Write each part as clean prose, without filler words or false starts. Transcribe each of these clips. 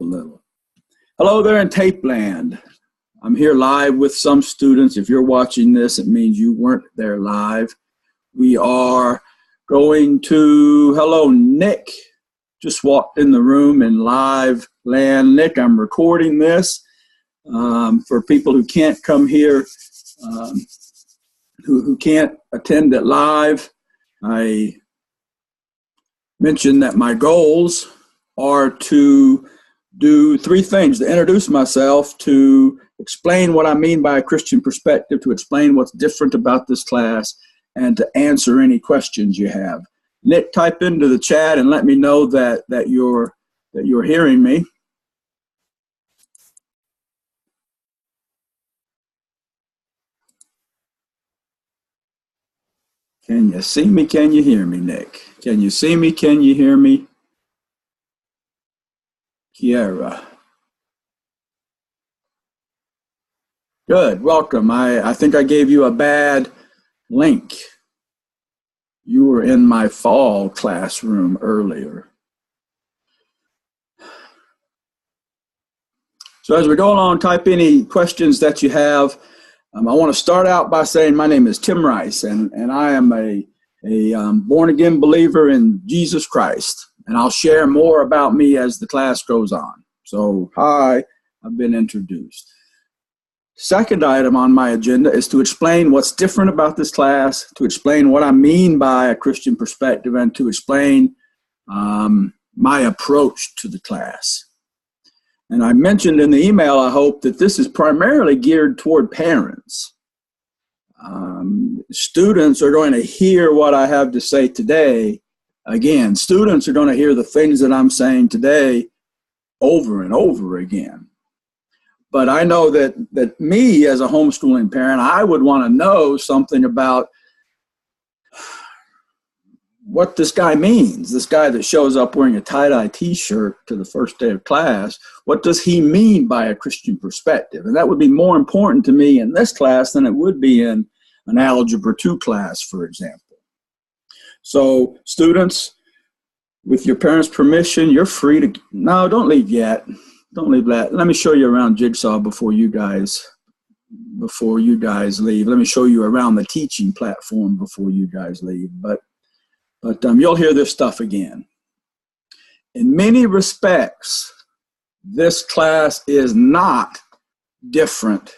a little. Hello there in Tape Land. I'm here live with some students. If you're watching this, it means you weren't there live. We are going to, hello, Nick. Just walked in the room in live land. Nick, I'm recording this for people who can't come here, who can't attend it live. I mentioned that my goals are to do three things: to introduce myself, to explain what I mean by a Christian perspective, to explain what's different about this class, and to answer any questions you have. Nick, type into the chat and let me know that you're hearing me. Can you see me? Can you hear me, Nick? Can you see me? Can you hear me? Kiara. Good, welcome. I think I gave you a bad link. You were in my fall classroom earlier. So as we go along, type any questions that you have. I want to start out by saying my name is Tim Rice, and I am a born-again believer in Jesus Christ. And I'll share more about me as the class goes on. So, hi, I've been introduced. Second item on my agenda is to explain what's different about this class, to explain what I mean by a Christian perspective, and to explain my approach to the class. And I mentioned in the email, I hope, that this is primarily geared toward parents. Students are going to hear what I have to say today. Again, students are going to hear the things that I'm saying today over and over again. But I know that me, as a homeschooling parent, I would want to know something about what this guy means. This guy that shows up wearing a tie-dye t-shirt to the first day of class, what does he mean by a Christian perspective? And that would be more important to me in this class than it would be in an Algebra 2 class, for example. So students, with your parents' permission, you're free to, no, don't leave yet. Don't leave that. Let me show you around Jigsaw before you guys leave. Let me show you around the teaching platform before you guys leave. But you'll hear this stuff again. In many respects, this class is not different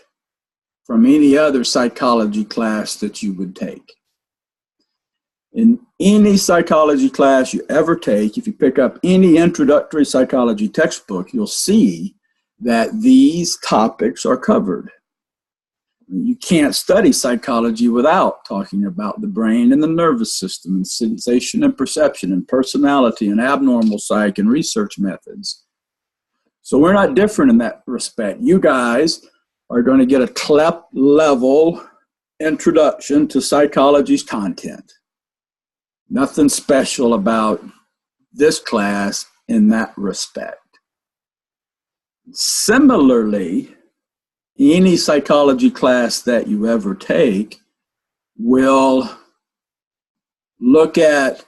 from any other psychology class that you would take. In any psychology class you ever take, if you pick up any introductory psychology textbook, you'll see that these topics are covered. You can't study psychology without talking about the brain and the nervous system and sensation and perception and personality and abnormal psych and research methods. So we're not different in that respect. You guys are going to get a CLEP level introduction to psychology's content. Nothing special about this class in that respect. Similarly, any psychology class that you ever take will look at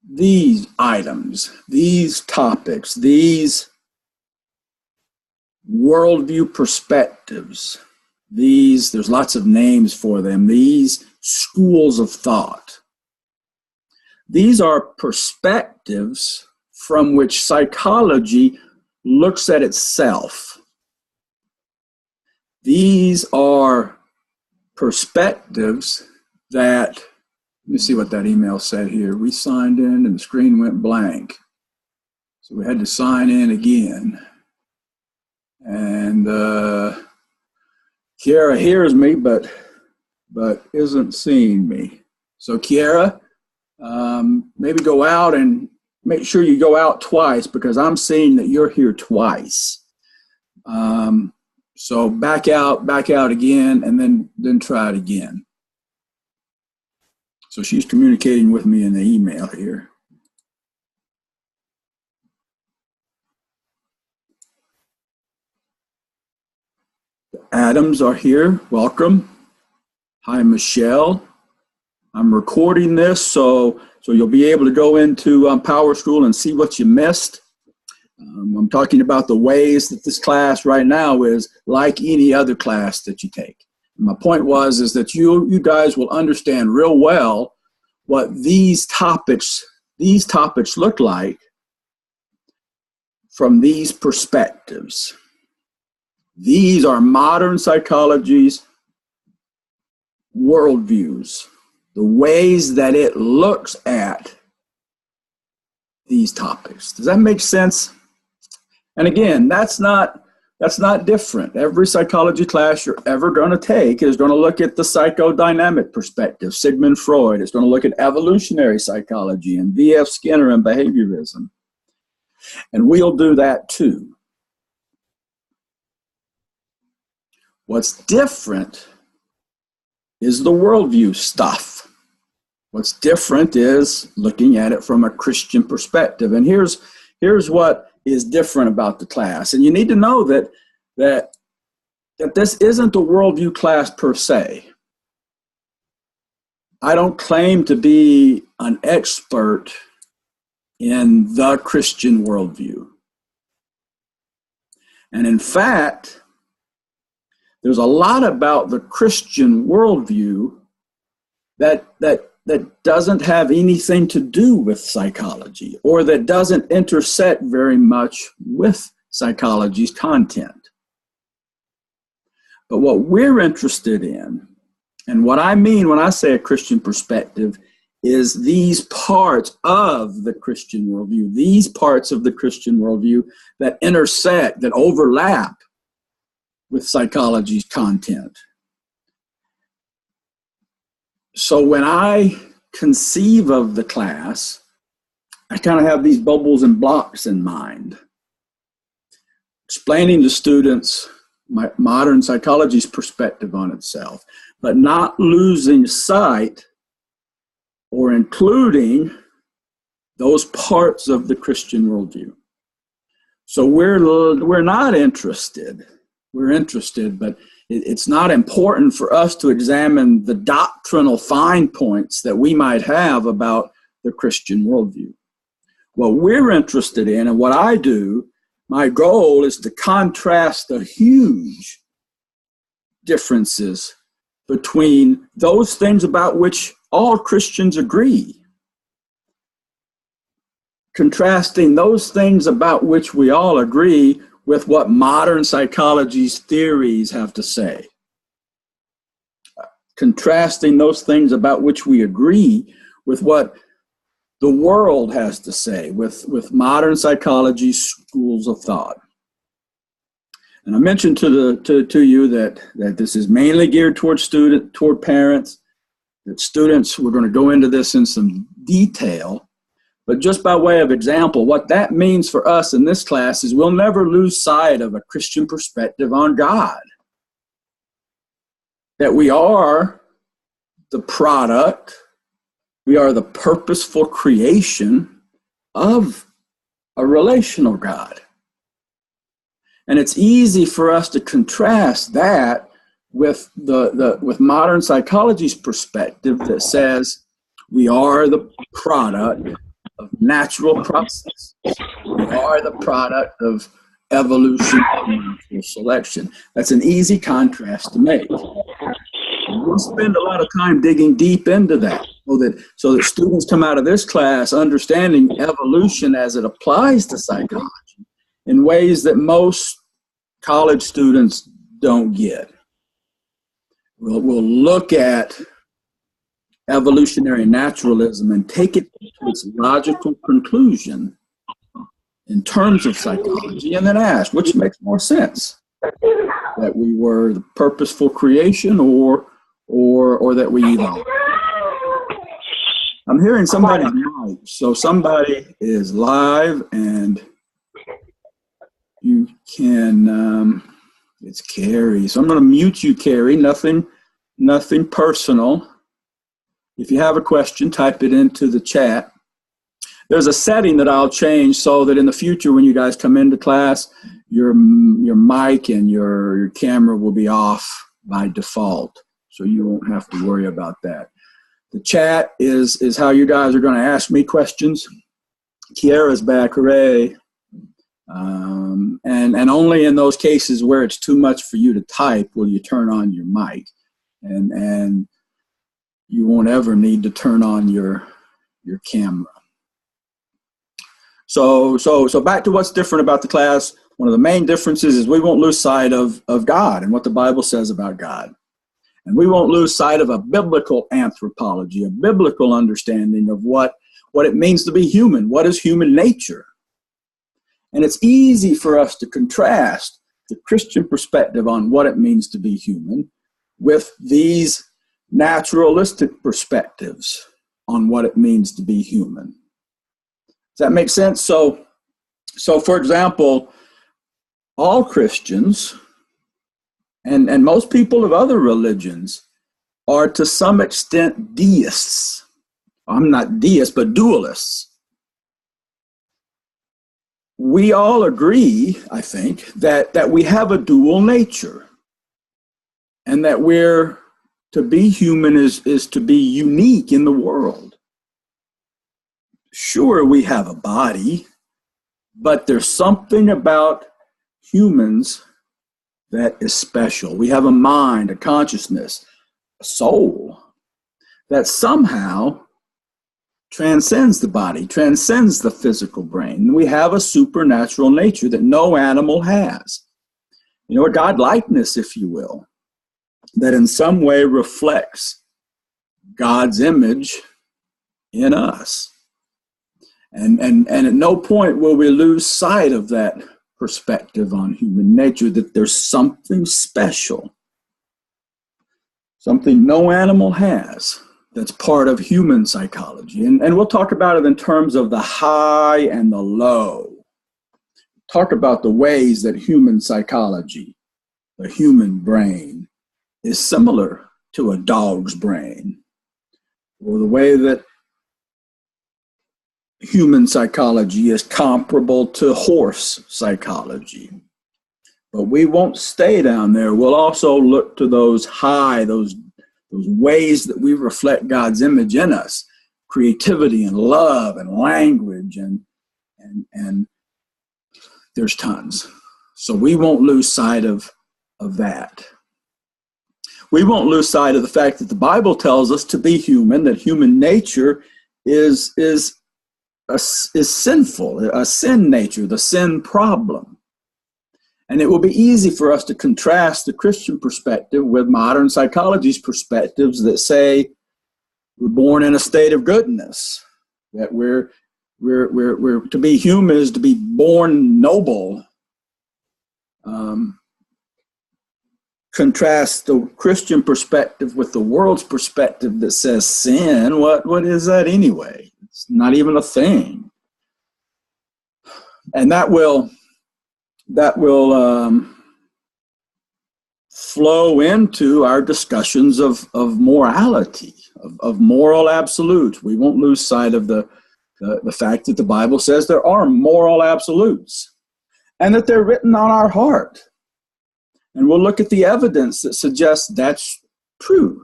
these items, these topics, these worldview perspectives, there's lots of names for them, these schools of thought. These are perspectives from which psychology looks at itself. These are perspectives that, let me see what that email said here. We signed in and the screen went blank. So we had to sign in again. And Kiara hears me, but isn't seeing me. So Kiara, maybe go out and make sure you go out twice, because I'm seeing that you're here twice. So back out again, and then try it again. So she's communicating with me in the email here. The Adams are here. Welcome. Hi, Michelle. I'm recording this, so you'll be able to go into PowerSchool and see what you missed. I'm talking about the ways that this class right now is like any other class that you take. And my point is that you guys will understand real well what these topics look like from these perspectives. These are modern psychology's worldviews, the ways that it looks at these topics. Does that make sense? And again, that's not different. Every psychology class you're ever going to take is going to look at the psychodynamic perspective, Sigmund Freud. It's going to look at evolutionary psychology and V.F. Skinner and behaviorism. And we'll do that too. What's different is the worldview stuff. What's different is looking at it from a Christian perspective. And here's what is different about the class. And you need to know that this isn't a worldview class per se. I don't claim to be an expert in the Christian worldview. And in fact, there's a lot about the Christian worldview that doesn't have anything to do with psychology, or that doesn't intersect very much with psychology's content. But what we're interested in, and what I mean when I say a Christian perspective, is these parts of the Christian worldview, these parts of the Christian worldview that intersect, that overlap with psychology's content. So when I conceive of the class, I kind of have these bubbles and blocks in mind, explaining to students my modern psychology's perspective on itself, but not losing sight or including those parts of the Christian worldview. So we're not interested. We're interested, but it's not important for us to examine the doctrinal fine points that we might have about the Christian worldview. What we're interested in, and what I do, my goal is to contrast the huge differences between those things about which all Christians agree, contrasting those things about which we all agree with what modern psychology's theories have to say. Contrasting those things about which we agree with what the world has to say, with modern psychology's schools of thought. And I mentioned to you that this is mainly geared toward parents, that students, we're going to go into this in some detail. But just by way of example, what that means for us in this class is we'll never lose sight of a Christian perspective on God. That we are the product, we are the purposeful creation of a relational God. And it's easy for us to contrast that with with modern psychology's perspective that says we are the product of natural processes. We are the product of evolution and natural selection. That's an easy contrast to make. And we'll spend a lot of time digging deep into that so that students come out of this class understanding evolution as it applies to psychology in ways that most college students don't get. We'll look at evolutionary naturalism and take it to its logical conclusion in terms of psychology, and then ask which makes more sense, that we were the purposeful creation or that we evolved. I'm hearing somebody's mic, so somebody is live, and you can it's Carrie, so I'm going to mute you, Carrie. Nothing personal. If you have a question, type it into the chat. There's a setting that I'll change so that in the future when you guys come into class, your mic and your camera will be off by default, so you won't have to worry about that. The chat is how you guys are going to ask me questions. Kiara's back, hooray. And only in those cases where it's too much for you to type will you turn on your mic. And you won't ever need to turn on your camera. So back to what's different about the class. One of the main differences is we won't lose sight of God and what the Bible says about God. And we won't lose sight of a biblical anthropology, a biblical understanding of what it means to be human. What is human nature? And it's easy for us to contrast the Christian perspective on what it means to be human with these naturalistic perspectives on what it means to be human. Does that make sense? So for example, all Christians and most people of other religions are to some extent deists. I'm not deists, but dualists. We all agree, I think, that we have a dual nature and that to be human is to be unique in the world. Sure, we have a body, but there's something about humans that is special. We have a mind, a consciousness, a soul that somehow transcends the body, transcends the physical brain. We have a supernatural nature that no animal has. You know, a God-likeness, if you will, that in some way reflects God's image in us. And at no point will we lose sight of that perspective on human nature, that there's something special, something no animal has, that's part of human psychology. And we'll talk about it in terms of the high and the low. Talk about the ways that human psychology, the human brain, is similar to a dog's brain, or the way that human psychology is comparable to horse psychology. But we won't stay down there. We'll also look to those ways that we reflect God's image in us, creativity and love and language, and there's tons. So we won't lose sight of that. We won't lose sight of the fact that the Bible tells us to be human, that human nature is sinful, a sin nature, the sin problem. And it will be easy for us to contrast the Christian perspective with modern psychology's perspectives that say we're born in a state of goodness, that we're to be human is to be born noble. Contrast the Christian perspective with the world's perspective that says sin. What is that anyway? It's not even a thing. And that will flow into our discussions of morality, of moral absolutes. We won't lose sight of the fact that the Bible says there are moral absolutes and that they're written on our heart. And we'll look at the evidence that suggests that's true.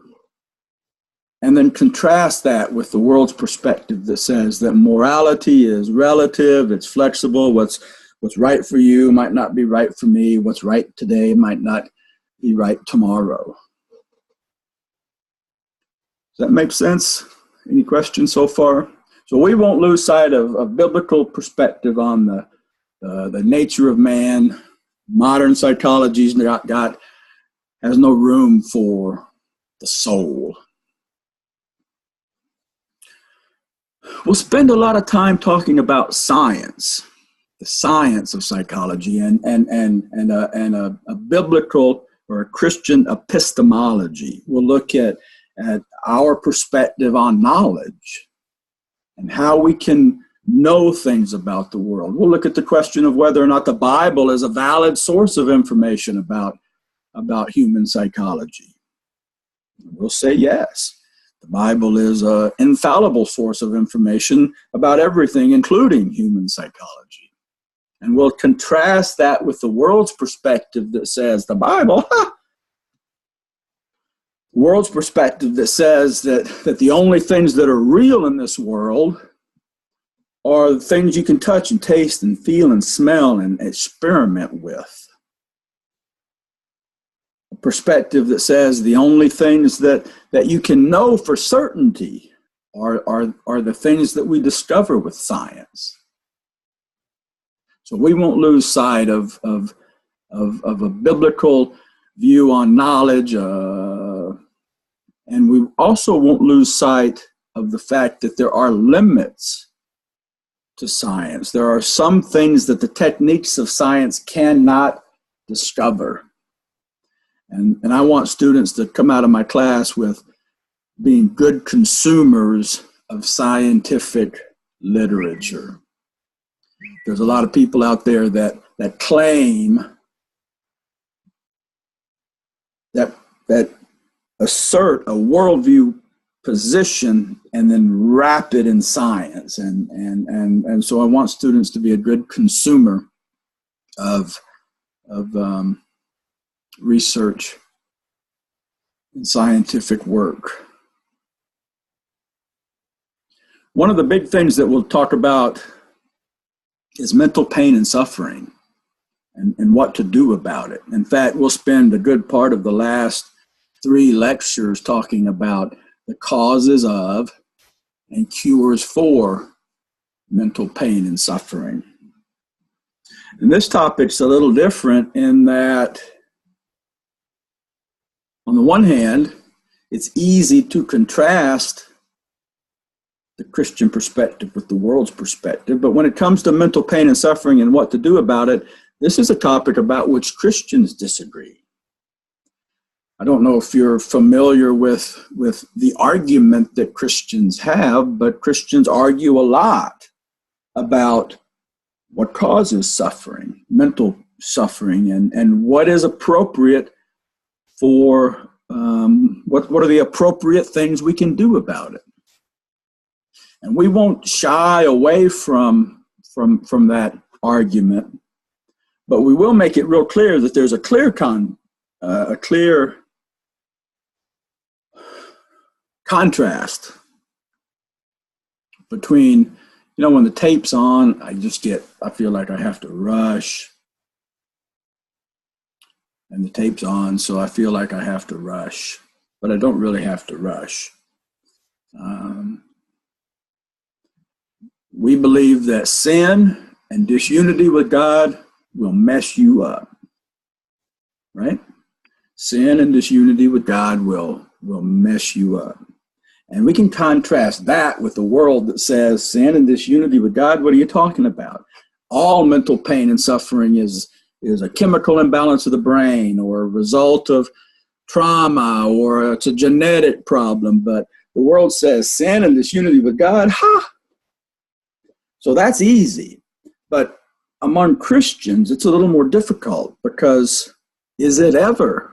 And then contrast that with the world's perspective that says that morality is relative, it's flexible, what's right for you might not be right for me, what's right today might not be right tomorrow. Does that make sense? Any questions so far? So we won't lose sight of biblical perspective on the nature of man. Modern psychology's has no room for the soul. We'll spend a lot of time talking about science, the science of psychology, and a biblical or a Christian epistemology. We'll look at our perspective on knowledge and how we can know things about the world. We'll look at the question of whether or not the Bible is a valid source of information about human psychology. We'll say yes. The Bible is an infallible source of information about everything, including human psychology. And we'll contrast that with the world's perspective that says the Bible, world's perspective that says that the only things that are real in this world are the things you can touch and taste and feel and smell and experiment with. A perspective that says the only things that you can know for certainty are the things that we discover with science. So we won't lose sight of a biblical view on knowledge, and we also won't lose sight of the fact that there are limits to science. There are some things that the techniques of science cannot discover. And I want students to come out of my class with being good consumers of scientific literature. There's a lot of people out there that claim that assert a worldview position and then wrap it in science. And so I want students to be a good consumer of research and scientific work. One of the big things that we'll talk about is mental pain and suffering and what to do about it. In fact, we'll spend a good part of the last 3 lectures talking about the causes of and cures for mental pain and suffering. And this topic's a little different in that, on the one hand, it's easy to contrast the Christian perspective with the world's perspective. But when it comes to mental pain and suffering and what to do about it, this is a topic about which Christians disagree. I don't know if you're familiar with the argument that Christians have, but Christians argue a lot about what causes suffering, mental suffering, and what is appropriate for, what are the appropriate things we can do about it. And we won't shy away from that argument, but we will make it real clear that there's a clear contrast between, when the tape's on, I feel like I have to rush. And the tape's on, so I feel like I have to rush, but I don't really have to rush. We believe that sin and disunity with God will mess you up, right? Sin and disunity with God will mess you up. And we can contrast that with the world that says sin and disunity with God, what are you talking about? All mental pain and suffering is a chemical imbalance of the brain or a result of trauma, or it's a genetic problem. But the world says sin and disunity with God, So that's easy. But among Christians, it's a little more difficult, because is it ever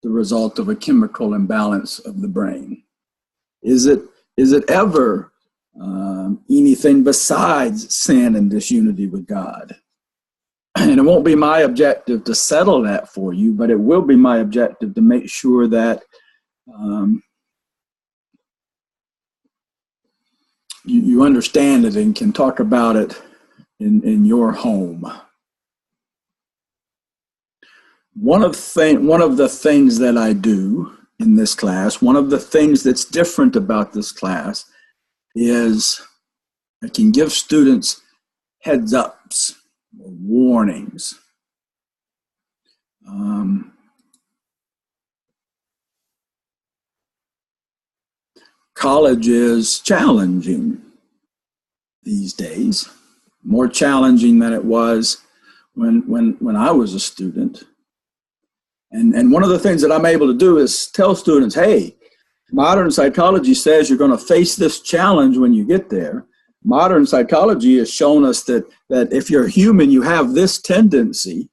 the result of a chemical imbalance of the brain? Is it ever anything besides sin and disunity with God? And it won't be my objective to settle that for you, but it will be my objective to make sure that you understand it and can talk about it in your home. One of the things that I do in this class, one of the things that's different about this class is I can give students heads ups or warnings. College is challenging these days, more challenging than it was when I was a student. And one of the things that I'm able to do is tell students, hey, modern psychology says you're going to face this challenge when you get there. Modern psychology has shown us that if you're human, you have this tendency.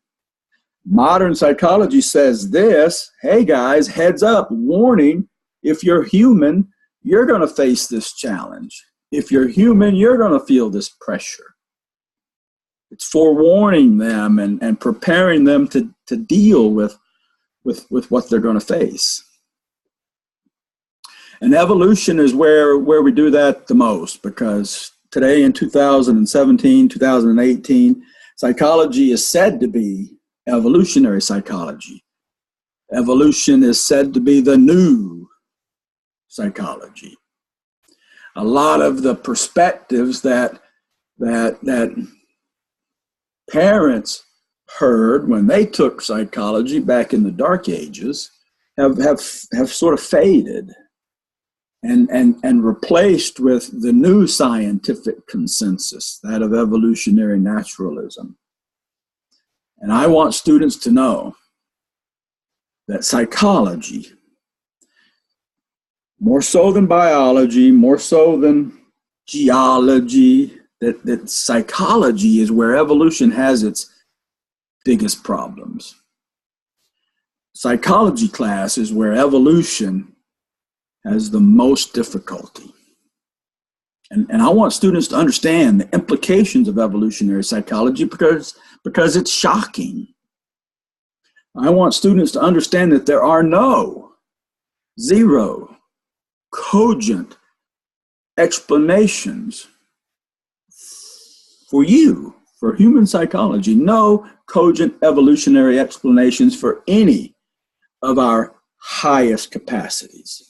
Modern psychology says this, hey guys, heads up, warning, if you're human, you're going to face this challenge. If you're human, you're going to feel this pressure. It's forewarning them and preparing them to deal with what they're going to face. And evolution is where we do that the most, because today in 2017, 2018, psychology is said to be evolutionary psychology. Evolution is said to be the new psychology. A lot of the perspectives that parents heard when they took psychology back in the dark ages have sort of faded and replaced with the new scientific consensus, that of evolutionary naturalism. And I want students to know that psychology, more so than biology, more so than geology, that psychology is where evolution has its biggest problems. Psychology class is where evolution has the most difficulty. And I want students to understand the implications of evolutionary psychology because it's shocking. I want students to understand that there are zero cogent explanations for human psychology, no cogent evolutionary explanations for any of our highest capacities.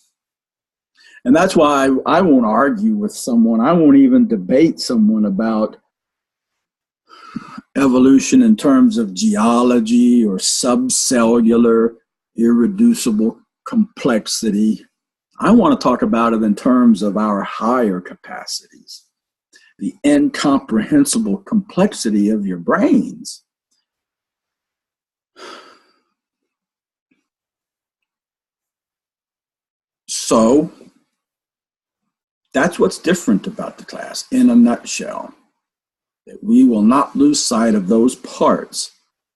And that's why I won't argue with someone. I won't even debate someone about evolution in terms of geology or subcellular irreducible complexity. I want to talk about it in terms of our higher capacities, the incomprehensible complexity of your brains. So that's what's different about the class in a nutshell, that we will not lose sight of those parts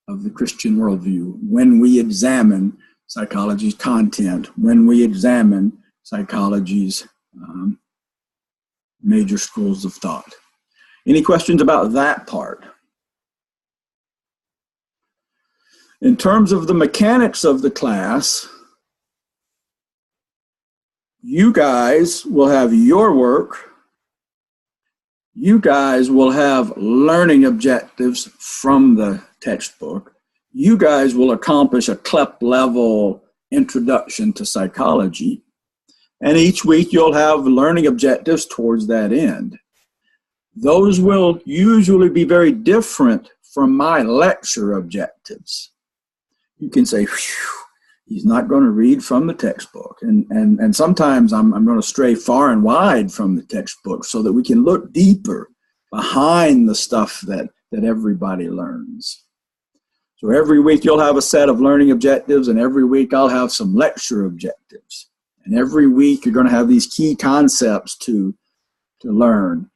of the Christian worldview when we examine psychology's content, when we examine psychology's major schools of thought. Any questions about that part? In terms of the mechanics of the class, you guys will have your work. You guys will have learning objectives from the textbook. You guys will accomplish a CLEP level introduction to psychology. And each week you'll have learning objectives towards that end. Those will usually be very different from my lecture objectives. You can say, he's not going to read from the textbook. And sometimes I'm going to stray far and wide from the textbook so that we can look deeper behind the stuff that everybody learns. So every week you'll have a set of learning objectives, and every week I'll have some lecture objectives. And every week you're going to have these key concepts to learn.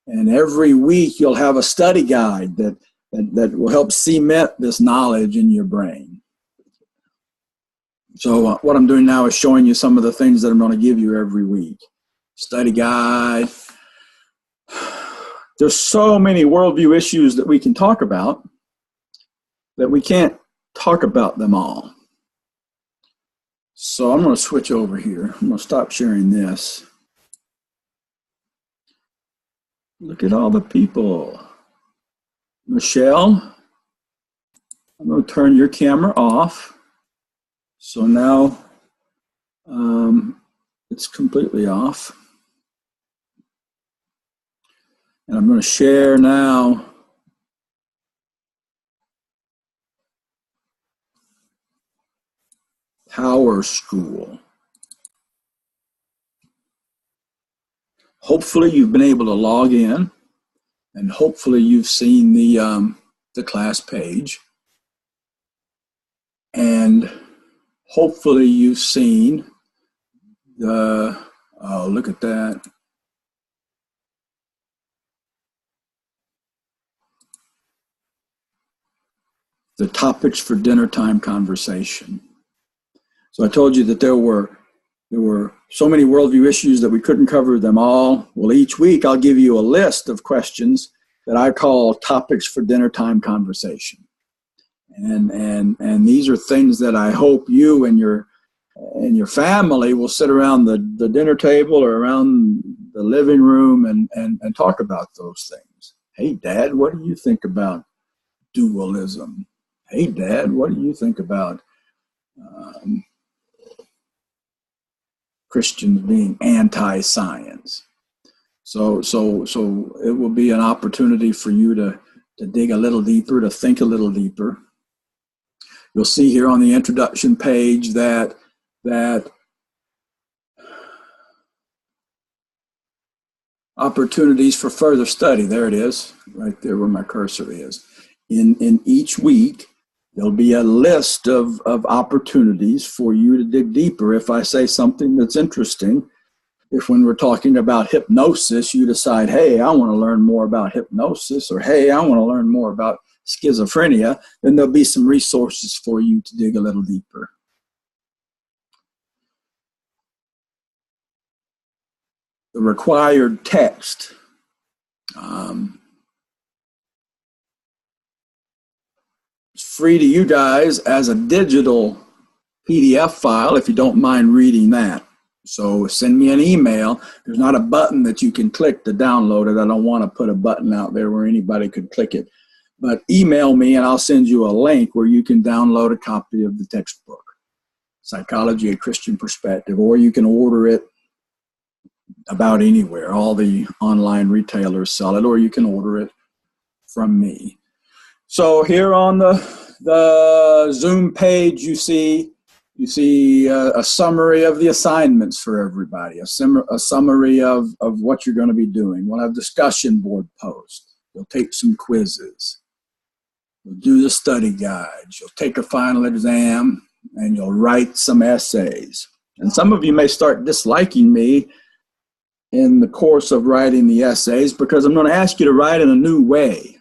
And every week you'll have a study guide that will help cement this knowledge in your brain. So what I'm doing now is showing you some of the things that I'm going to give you every week. Study guide. There's so many worldview issues that we can talk about that we can't talk about them all. So I'm going to switch over here. I'm going to stop sharing this. Look at all the people. Michelle, I'm going to turn your camera off. So now it's completely off. And I'm going to share now Power School. Hopefully you've been able to log in, and hopefully you've seen the class page, and hopefully you've seen the, oh, look at that. The topics for dinner time conversation. So I told you that there were so many worldview issues that we couldn't cover them all. Well, each week I'll give you a list of questions that I call topics for dinner time conversation. And these are things that I hope you and your family will sit around the dinner table or around the living room and talk about those things. Hey, Dad, what do you think about dualism? Hey, Dad, what do you think about Christians being anti-science? So it will be an opportunity for you to dig a little deeper, to think a little deeper. You'll see here on the introduction page that opportunities for further study. There it is, right there where my cursor is. In each week, there'll be a list of opportunities for you to dig deeper. If I say something that's interesting, if when we're talking about hypnosis, you decide, hey, I want to learn more about hypnosis, or hey, I want to learn more about schizophrenia, then there'll be some resources for you to dig a little deeper. The required text. It's free to you guys as a digital PDF file if you don't mind reading that. So send me an email. There's not a button that you can click to download it. I don't want to put a button out there where anybody could click it. But email me and I'll send you a link where you can download a copy of the textbook, Psychology: A Christian Perspective, or you can order it about anywhere. All the online retailers sell it, or you can order it from me. So here on the Zoom page, you see a summary of the assignments for everybody, a summary of what you're going to be doing. We'll have discussion board posts. You'll take some quizzes. You'll do the study guides. You'll take a final exam, and you'll write some essays. And some of you may start disliking me in the course of writing the essays because I'm going to ask you to write in a new way.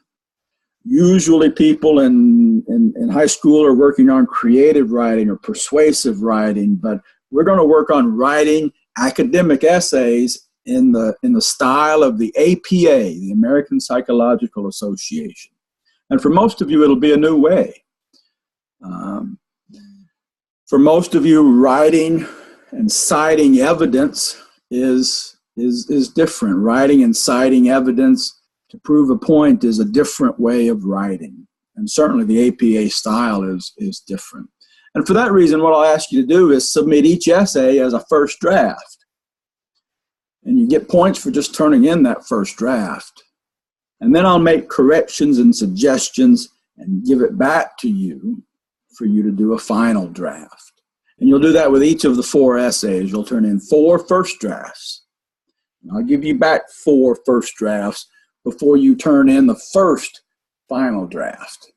Usually people in high school are working on creative writing or persuasive writing, but we're going to work on writing academic essays in the style of the APA, the American Psychological Association. And for most of you, it'll be a new way. For most of you, writing and citing evidence is different. Writing and citing evidence to prove a point is a different way of writing. And certainly the APA style is different. And for that reason, what I'll ask you to do is submit each essay as a first draft. And you get points for just turning in that first draft. And then I'll make corrections and suggestions and give it back to you for you to do a final draft. And you'll do that with each of the 4 essays. You'll turn in 4 first drafts. And I'll give you back 4 first drafts before you turn in the first final draft,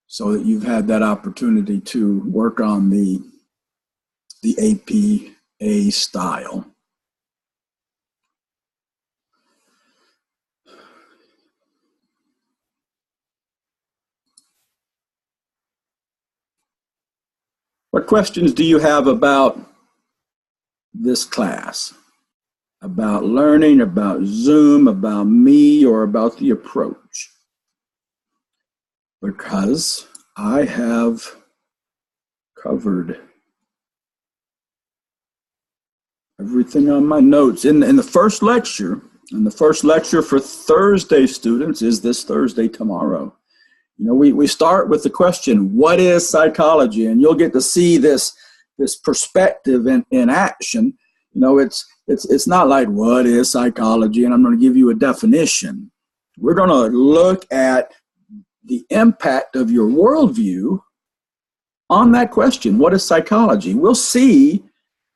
so that you've had that opportunity to work on the APA style. What questions do you have about this class? About learning, about Zoom, about me, or about the approach? Because I have covered everything on my notes. In the first lecture, for Thursday students is this Thursday tomorrow. You know, we start with the question, what is psychology? And you'll get to see this perspective in action. You know, it's not like, what is psychology? And I'm going to give you a definition. We're going to look at the impact of your worldview on that question. What is psychology? We'll see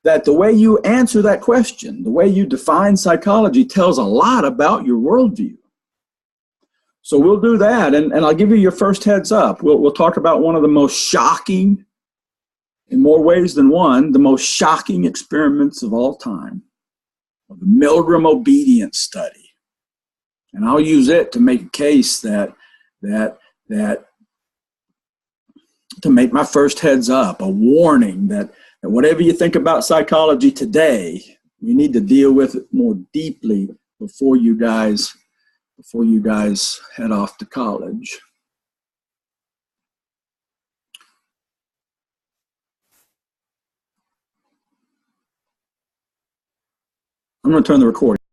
that the way you answer that question, the way you define psychology, tells a lot about your worldview. So we'll do that, and I'll give you your first heads up. We'll talk about one of the most shocking, in more ways than one, the most shocking experiments of all time, the Milgram obedience study. And I'll use it to make a case that to make my first heads up, a warning that whatever you think about psychology today, you need to deal with it more deeply before you guys head off to college. I'm going to turn the recording